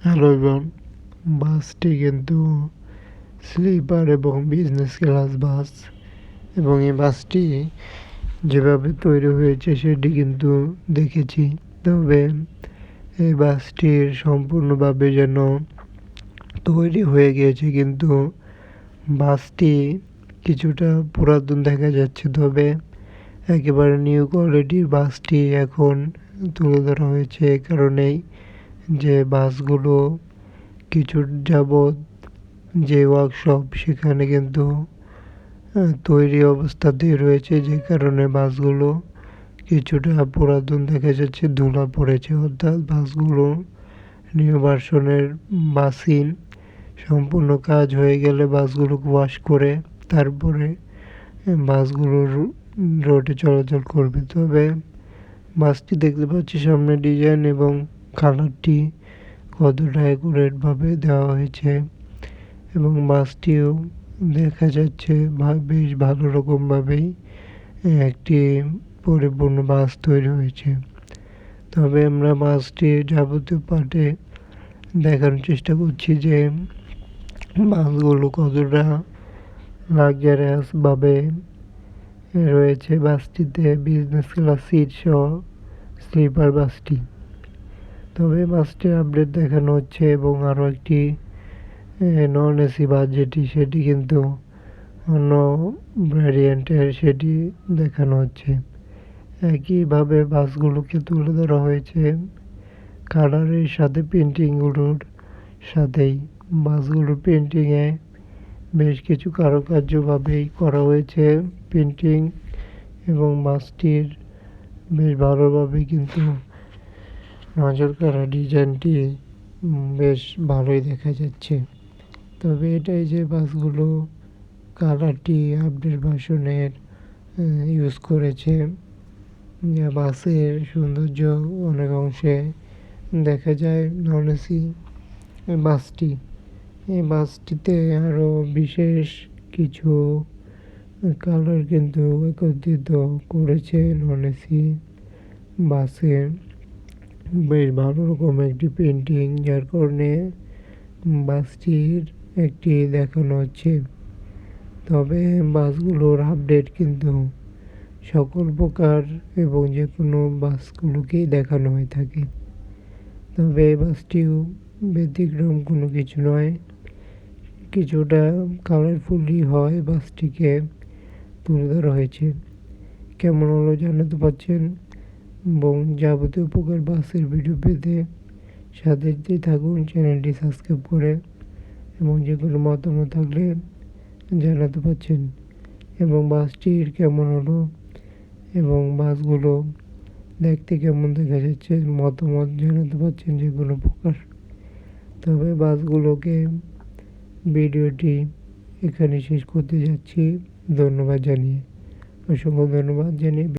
Hello everyone, বাসটি কিন্তু sleeper এবং বিজনেস ক্লাস বাস এবং এই বাসটি যেভাবে তৈরি হয়েছে সেটি কিন্তু দেখেছি। তবে এই বাসটির সম্পূর্ণভাবে যেন তৈরি হয়ে গিয়েছে, কিন্তু বাসটি কিছুটা পুরাতন দেখা যাচ্ছে। তবে একেবারে নিউ কোয়ালিটির বাসটি এখন তুলে ধরা হয়েছে এই কারণেই যে বাসগুলো কিছু যাবৎ যে ওয়ার্কশপ সেখানে কিন্তু তৈরি অবস্থাতেই রয়েছে, যে কারণে বাসগুলো কিছুটা পুরাতন দেখা যাচ্ছে, ধুলা পড়েছে। অর্থাৎ বাসগুলো নিউ ভার্সনের বাসিন সম্পূর্ণ কাজ হয়ে গেলে বাসগুলোকে ওয়াশ করে তারপরে বাসগুলো রোডে চলাচল করবে। তবে বাসটি দেখতে পাচ্ছি সামনে ডিজাইন এবং কালারটি কতটা অ্যাকুরেটভাবে দেওয়া হয়েছে এবং বাসটিও দেখা যাচ্ছে বেশ ভালো রকমভাবেই একটি পরিপূর্ণ বাস তৈরি হয়েছে। তবে আমরা বাসটির যাবতীয় পার্টে দেখানোর চেষ্টা করছি যে বাসগুলো কতটা লাক্সারিয়াসভাবে রয়েছে। বাসটিতে বিজনেস ক্লাস সিট সহ স্লিপার বাসটি। তবে বাসটির আপডেট দেখানো হচ্ছে এবং আরও একটি নন এসি বাস সেটি কিন্তু অন্য ভ্যারিয়েন্টের, সেটি দেখানো হচ্ছে। একইভাবে বাসগুলোকে তুলে ধরা হয়েছে কালারের সাথে পেন্টিংগুলোর সাথেই। বাসগুলোর পেন্টিংয়ে বেশ কিছু কারুকার্যভাবেই করা হয়েছে পেন্টিং এবং বাসটির বেশ ভালোভাবে কিন্তু নজর কাড়া ডিজাইনটি বেশ ভালোই দেখা যাচ্ছে। তবে এটাই যে বাসগুলো কালারটি আপডেট ভার্সনের ইউজ করেছে, যা বাসের সৌন্দর্য অনেক অংশে দেখা যায় নন এসি বাসটি। এই বাসটিতে আরও বিশেষ কিছু কালার কিন্তু একত্রিত করেছে নন এসি বাসে। বেশ ভালো রকম একটি পেন্টিং, যার কারণে বাসটির একটি দেখানো হচ্ছে। তবে বাসগুলোর আপডেট কিন্তু সকল প্রকার এবং যে কোনো বাসগুলোকেই দেখানো হয়ে থাকে। তবে এই বাসটিও ব্যতিক্রম কোনো কিছু নয়, কিছুটা কালারফুলই হয় বাসটিকে তুলে ধরা হয়েছে। কেমন হলো জানাতে পারছেন এবং যাবতীয় প্রকার বাসের ভিডিও পেতে সাথে থাকুন চ্যানেলটি সাবস্ক্রাইব করে, এবং যে কোনো মতামত থাকলে জানাতে পারছেন এবং বাসটির কেমন হলো এবং বাসগুলো দেখতে কেমন দেখা যাচ্ছে মতামত জানাতে পারছেন যে কোনো প্রকার। তবে বাসগুলোকে ভিডিওটি এখানে শেষ করতে যাচ্ছি, ধন্যবাদ জানিয়ে, অসংখ্য ধন্যবাদ জানিয়ে।